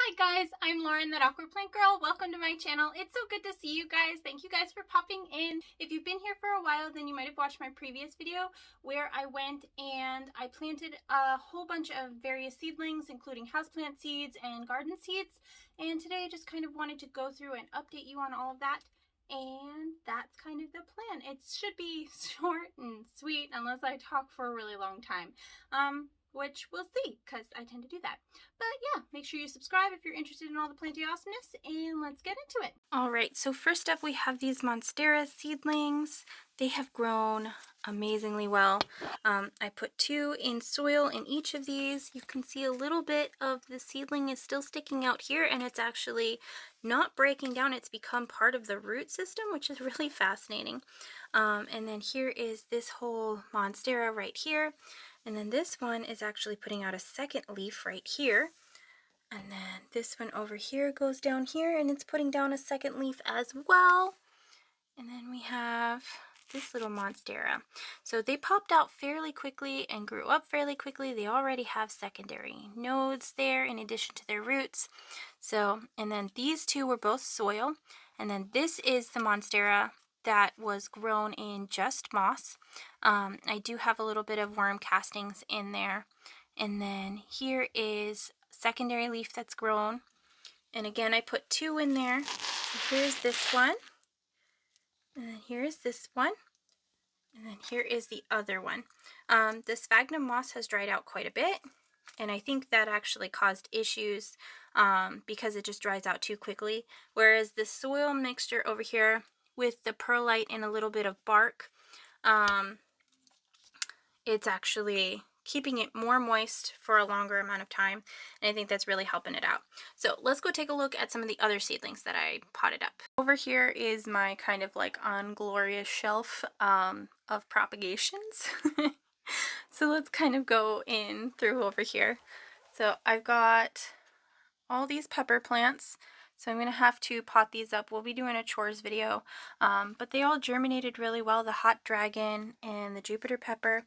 Hi guys, I'm Lauren, that awkward plant girl. Welcome to my channel. It's so good to see you guys. Thank you guys for popping in. If you've been here for a while, then you might have watched my previous video where I went and I planted a whole bunch of various seedlings, including houseplant seeds and garden seeds. And today I just kind of wanted to go through and update you on all of that. And that's kind of the plan. It should be short and sweet unless I talk for a really long time. Which we'll see, because I tend to do that. But yeah, make sure you subscribe if you're interested in all the planty awesomeness, and let's get into it. Alright, so first up we have these Monstera seedlings. They have grown amazingly well. I put 2 in soil in each of these. You can see a little bit of the seedling is still sticking out here, and it's actually not breaking down. It's become part of the root system, which is really fascinating. And then here is this whole Monstera right here. And then this one is actually putting out a second leaf right here. And then this one over here goes down here and it's putting down a second leaf as well. And then we have this little Monstera. So they popped out fairly quickly and grew up fairly quickly. They already have secondary nodes there in addition to their roots. So, and then these two were both soil. And then this is the Monstera that was grown in just moss. I do have a little bit of worm castings in there. And then here is secondary leaf that's grown. And again, I put 2 in there. So here's this one. And then here's this one. And then here is the other one. The sphagnum moss has dried out quite a bit. And I think that actually caused issues because it just dries out too quickly. Whereas the soil mixture over here with the perlite and a little bit of bark, it's actually keeping it more moist for a longer amount of time, and I think that's really helping it out. So let's go take a look at some of the other seedlings that I potted up. Over here is my kind of like unglorious shelf of propagations. So let's kind of go in through over here. So I've got all these pepper plants. So I'm going to have to pot these up. We'll be doing a chores video, but they all germinated really well. The hot dragon and the Jupiter pepper.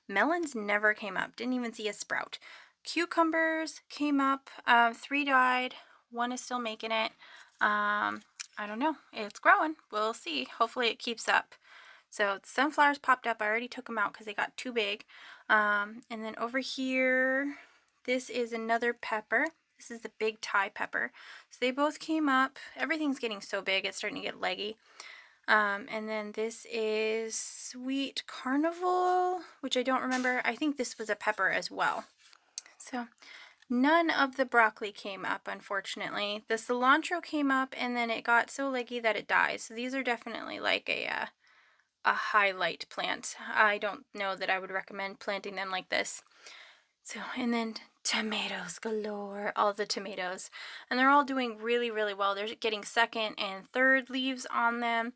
Melons never came up. Didn't even see a sprout. Cucumbers came up. 3 died. 1 is still making it. I don't know. It's growing. We'll see. Hopefully it keeps up. So sunflowers popped up. I already took them out because they got too big. And then over here, this is another pepper. This is the big Thai pepper. So they both came up. Everything's getting so big, it's starting to get leggy. And then this is Sweet Carnival, which I don't remember. I think this was a pepper as well. So none of the broccoli came up, unfortunately. The cilantro came up, and then it got so leggy that it died. So these are definitely like a highlight plant. I don't know that I would recommend planting them like this. So, and then tomatoes galore, all the tomatoes, and they're all doing really, really well. They're getting second and third leaves on them.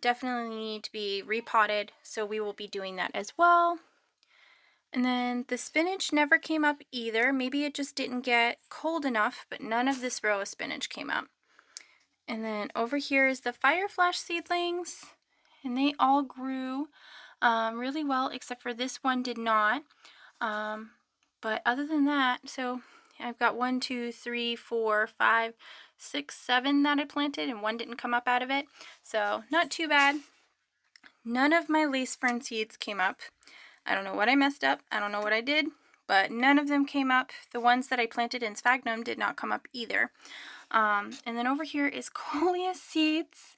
Definitely need to be repotted, so we will be doing that as well. And then the spinach never came up either. Maybe it just didn't get cold enough, but none of this row of spinach came up. And then over here is the fire flash seedlings, and they all grew really well, except for this one did not. But other than that, so I've got 1, 2, 3, 4, 5, 6, 7 that I planted, and 1 didn't come up out of it. So not too bad. None of my lace fern seeds came up. I don't know what I messed up. I don't know what I did, but none of them came up. The ones that I planted in sphagnum did not come up either. And then over here is coleus seeds.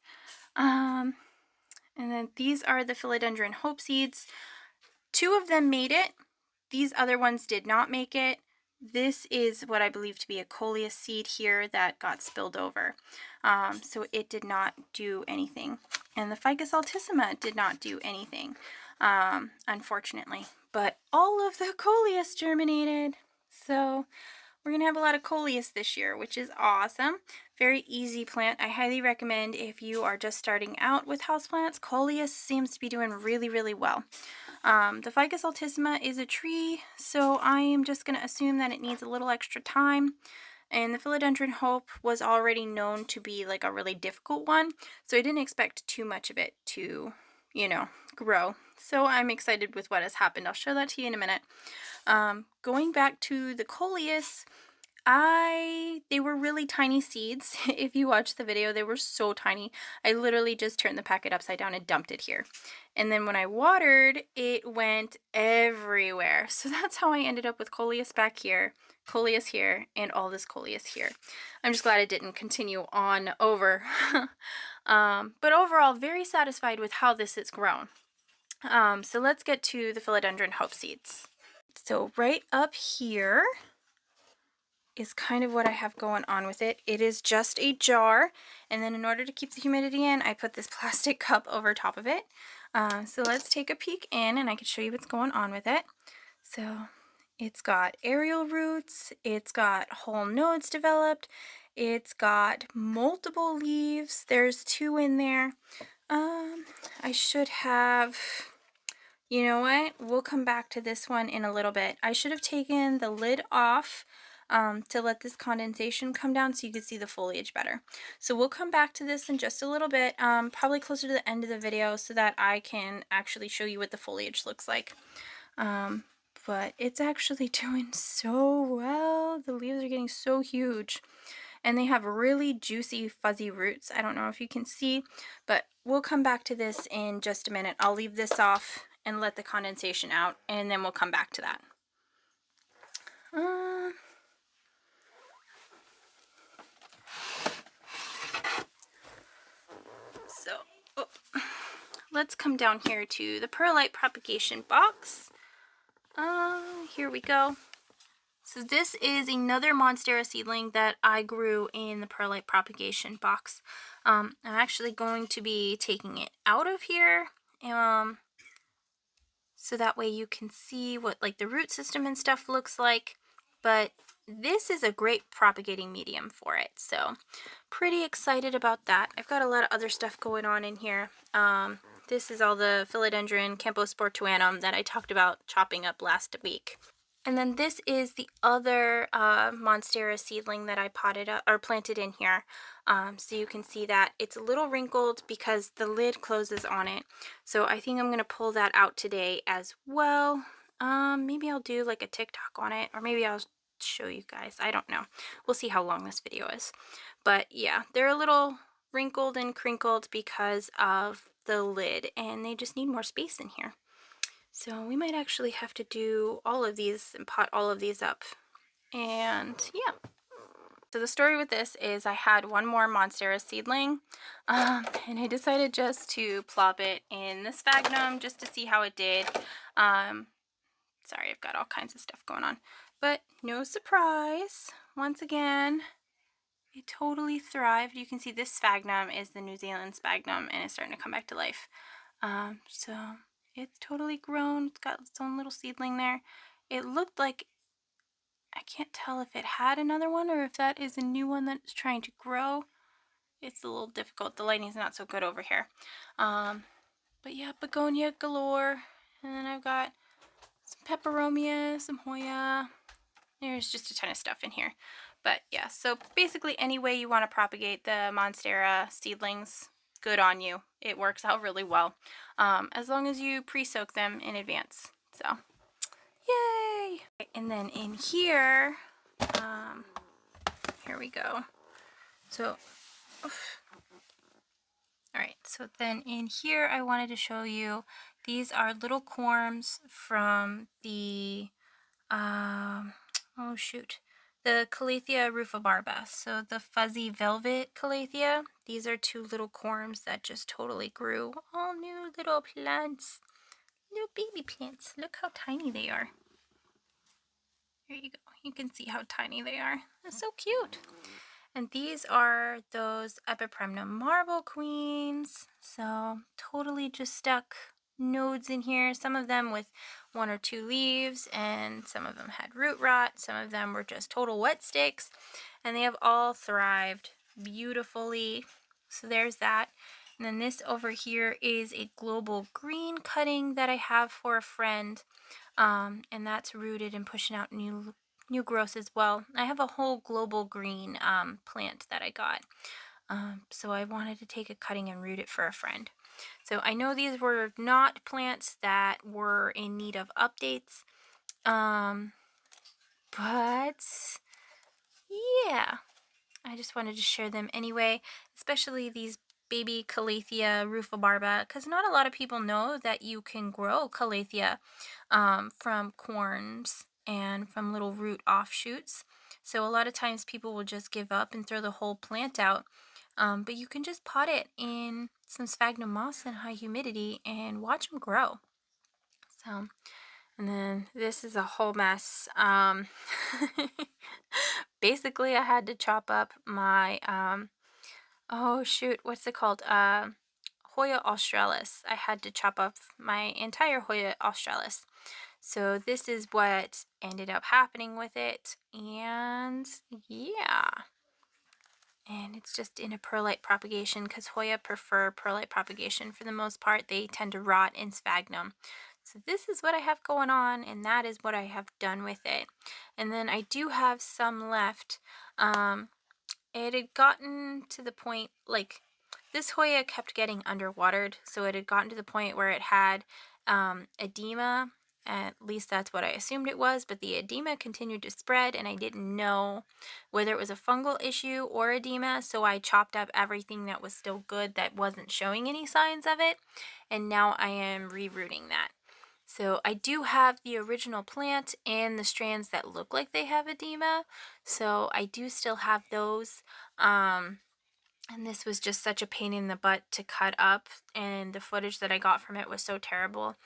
And then these are the Philodendron hope seeds. 2 of them made it. These other ones did not make it. This is what I believe to be a coleus seed here that got spilled over. So it did not do anything. And the ficus altissima did not do anything, unfortunately. But all of the coleus germinated. So we're going to have a lot of coleus this year, which is awesome. Very easy plant. I highly recommend if you are just starting out with houseplants. Coleus seems to be doing really, really well. The ficus altissima is a tree, so I am just going to assume that it needs a little extra time. And the Philodendron hope was already known to be like a really difficult one, so I didn't expect too much of it to, you know, grow. So I'm excited with what has happened. I'll show that to you in a minute. Going back to the coleus, They were really tiny seeds. If you watch the video, they were so tiny. I literally just turned the packet upside down and dumped it here. And then when I watered, it went everywhere. So that's how I ended up with coleus back here, coleus here, and all this coleus here. I'm just glad it didn't continue on over. But overall, very satisfied with how this has grown. So let's get to the Philodendron hope seeds. So right up here is kind of what I have going on with it. It is just a jar, and then in order to keep the humidity in, I put this plastic cup over top of it. So let's take a peek in, and I can show you what's going on with it. So it's got aerial roots, it's got whole nodes developed, it's got multiple leaves. There's 2 in there. I should have, you know what? We'll come back to this one in a little bit. I should have taken the lid off to let this condensation come down so you could see the foliage better. So we'll come back to this in just a little bit, probably closer to the end of the video so that I can actually show you what the foliage looks like. But it's actually doing so well. The leaves are getting so huge. And they have really juicy, fuzzy roots. I don't know if you can see, but we'll come back to this in just a minute. I'll leave this off and let the condensation out, and then we'll come back to that. Let's come down here to the Pearlite propagation box. Here we go. So this is another Monstera seedling that I grew in the Pearlite propagation box. I'm actually going to be taking it out of here, so that way you can see what like the root system and stuff looks like. But this is a great propagating medium for it, so pretty excited about that. I've got a lot of other stuff going on in here. This is all the Philodendron Camposportuanum that I talked about chopping up last week. And then this is the other Monstera seedling that I potted up or planted in here. So you can see that it's a little wrinkled because the lid closes on it. So I think I'm going to pull that out today as well. Maybe I'll do like a TikTok on it, or maybe I'll show you guys. I don't know. We'll see how long this video is. But yeah, they're a little wrinkled and crinkled because of the lid, and they just need more space in here. So we might actually have to do all of these and pot all of these up. And yeah. So the story with this is I had one more Monstera seedling, and I decided just to plop it in the sphagnum just to see how it did. Sorry, I've got all kinds of stuff going on. But no surprise, once again, it totally thrived. You can see this sphagnum is the New Zealand sphagnum, and it's starting to come back to life. So it's totally grown. It's got its own little seedling there. It looked like, I can't tell if it had another one or if that is a new one that's trying to grow. It's a little difficult. The lighting's not so good over here. But yeah, begonia galore. And then I've got some peperomia, some Hoya. There's just a ton of stuff in here. But yeah, so basically any way you want to propagate the Monstera seedlings, good on you. It works out really well, as long as you pre-soak them in advance. So, yay! And then in here, here we go. So, alright, so then in here I wanted to show you, these are little corms from the, the Calathea rufibarba. So the fuzzy velvet Calathea. These are 2 little corms that just totally grew. All new little plants. Little baby plants. Look how tiny they are. There you go. You can see how tiny they are. They're so cute. And these are those Epipremnum marble queens. So totally just stuck nodes in here, some of them with 1 or 2 leaves, and some of them had root rot, some of them were just total wet sticks, and they have all thrived beautifully. So there's that. And then this over here is a global green cutting that I have for a friend, and that's rooted and pushing out new growth as well. I have a whole global green plant that I got, so I wanted to take a cutting and root it for a friend. So I know these were not plants that were in need of updates, but yeah, I just wanted to share them anyway, especially these baby Calathea rufibarba, because not a lot of people know that you can grow Calathea from corns and from little root offshoots. So a lot of times people will just give up and throw the whole plant out. But you can just pot it in some sphagnum moss and high humidity and watch them grow. So, and then this is a whole mess. Basically, I had to chop up my, oh shoot, what's it called? Hoya Australis. I had to chop up my entire Hoya Australis. So this is what ended up happening with it. And yeah. And it's just in a perlite propagation because Hoya prefer perlite propagation for the most part. They tend to rot in sphagnum. So this is what I have going on, and that is what I have done with it. And then I do have some left. It had gotten to the point, like, this Hoya kept getting underwatered, so it had gotten to the point where it had edema. At least that's what I assumed it was, but the edema continued to spread, and I didn't know whether it was a fungal issue or edema, so I chopped up everything that was still good that wasn't showing any signs of it, and now I am rerooting that. So I do have the original plant and the strands that look like they have edema, so I do still have those. And this was just such a pain in the butt to cut up, and the footage that I got from it was so terrible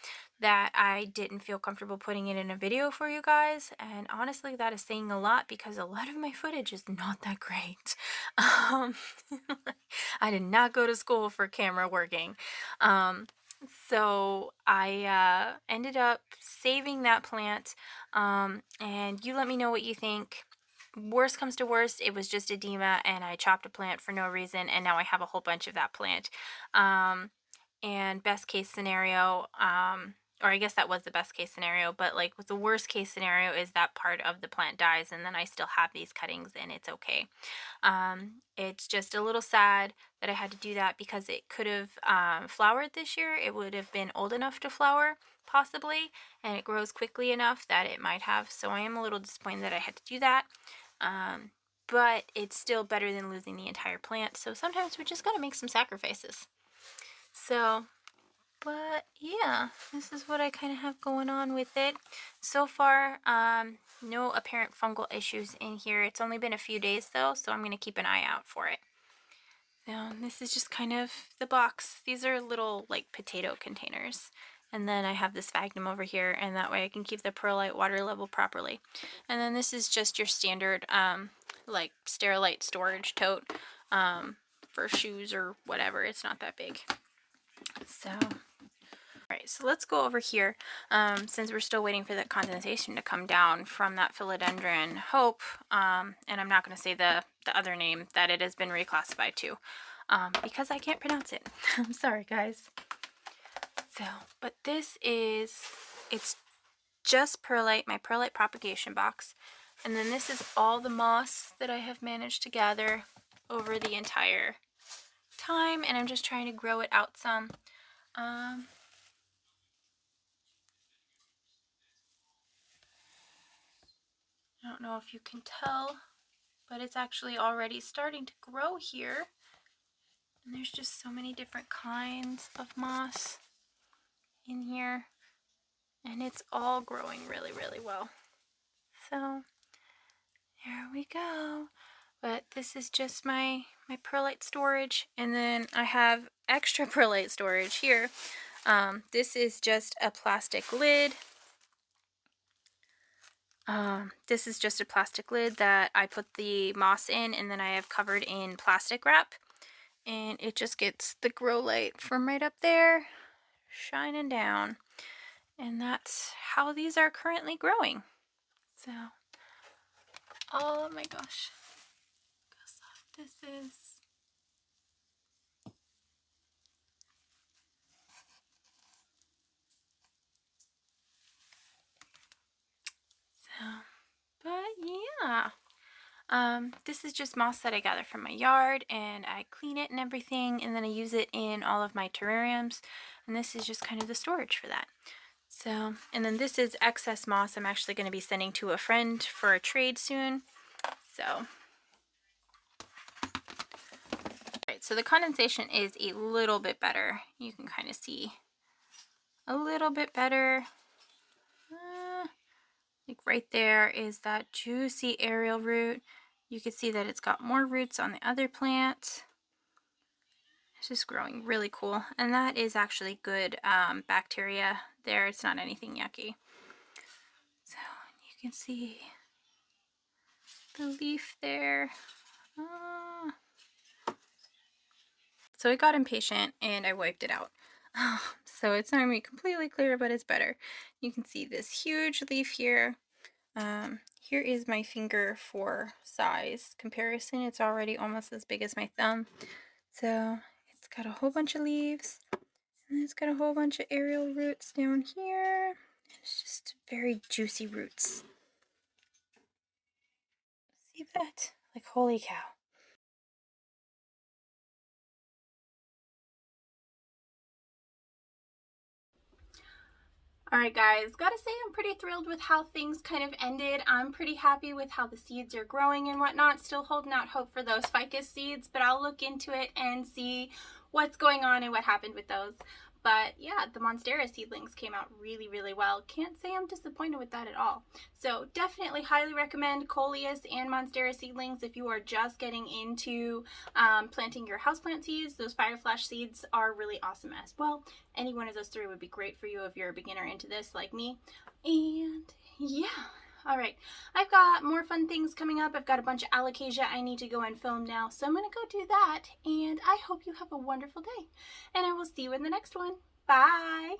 that I didn't feel comfortable putting it in a video for you guys. And honestly, that is saying a lot because a lot of my footage is not that great. I did not go to school for camera working. So I ended up saving that plant, and you let me know what you think. Worst comes to worst, it was just edema and I chopped a plant for no reason, and now I have a whole bunch of that plant. And best case scenario, or I guess that was the best case scenario, but like with the worst case scenario is that part of the plant dies and then I still have these cuttings and it's okay. It's just a little sad that I had to do that because it could have flowered this year. It would have been old enough to flower possibly, and it grows quickly enough that it might have. So I am a little disappointed that I had to do that. But it's still better than losing the entire plant. So sometimes we just gotta make some sacrifices. So, but yeah, this is what I kind of have going on with it. So far, no apparent fungal issues in here. It's only been a few days though, so I'm gonna keep an eye out for it. Now, this is just kind of the box. These are little like potato containers. And then I have the sphagnum over here, and that way I can keep the perlite water level properly. And then this is just your standard like Sterilite storage tote for shoes or whatever. It's not that big. So, alright, so let's go over here since we're still waiting for that condensation to come down from that Philodendron Hope, and I'm not going to say the other name that it has been reclassified to because I can't pronounce it. I'm sorry, guys. So, but this is, it's just perlite, my perlite propagation box. And then this is all the moss that I have managed to gather over the entire time. And I'm just trying to grow it out some. I don't know if you can tell, but it's actually already starting to grow here. And there's just so many different kinds of moss in here. And it's all growing really, really well. So there we go. But this is just my perlite storage, and then I have extra perlite storage here. This is just a plastic lid. This is just a plastic lid that I put the moss in, and then I have covered in plastic wrap, and it just gets the grow light from right up there shining down, and that's how these are currently growing. So, oh my gosh, this is so, but yeah. This is just moss that I gather from my yard, and I clean it and everything, and then I use it in all of my terrariums, and this is just kind of the storage for that. So, and then this is excess moss I'm actually going to be sending to a friend for a trade soon. So, So the condensation is a little bit better. You can kind of see a little bit better. Like right there is that juicy aerial root. You can see that it's got more roots on the other plant. It's just growing really cool. And that is actually good bacteria there. It's not anything yucky. So you can see the leaf there. So it got impatient and I wiped it out. So it's not going to be completely clear, but it's better. You can see this huge leaf here. Here is my finger for size comparison. It's already almost as big as my thumb. So it's got a whole bunch of leaves, and it's got a whole bunch of aerial roots down here. It's just very juicy roots. See that? Like, holy cow. Alright guys, gotta say I'm pretty thrilled with how things kind of ended. I'm pretty happy with how the seeds are growing and whatnot. Still holding out hope for those ficus seeds, but I'll look into it and see what's going on and what happened with those. But yeah, the Monstera seedlings came out really, really well. Can't say I'm disappointed with that at all. So definitely highly recommend Coleus and Monstera seedlings if you are just getting into planting your houseplant seeds. Those fire flash seeds are really awesome as well. Any one of those three would be great for you if you're a beginner into this like me. And yeah. Alright, I've got more fun things coming up. I've got a bunch of alocasia I need to go and film now, so I'm going to go do that, and I hope you have a wonderful day, and I will see you in the next one. Bye!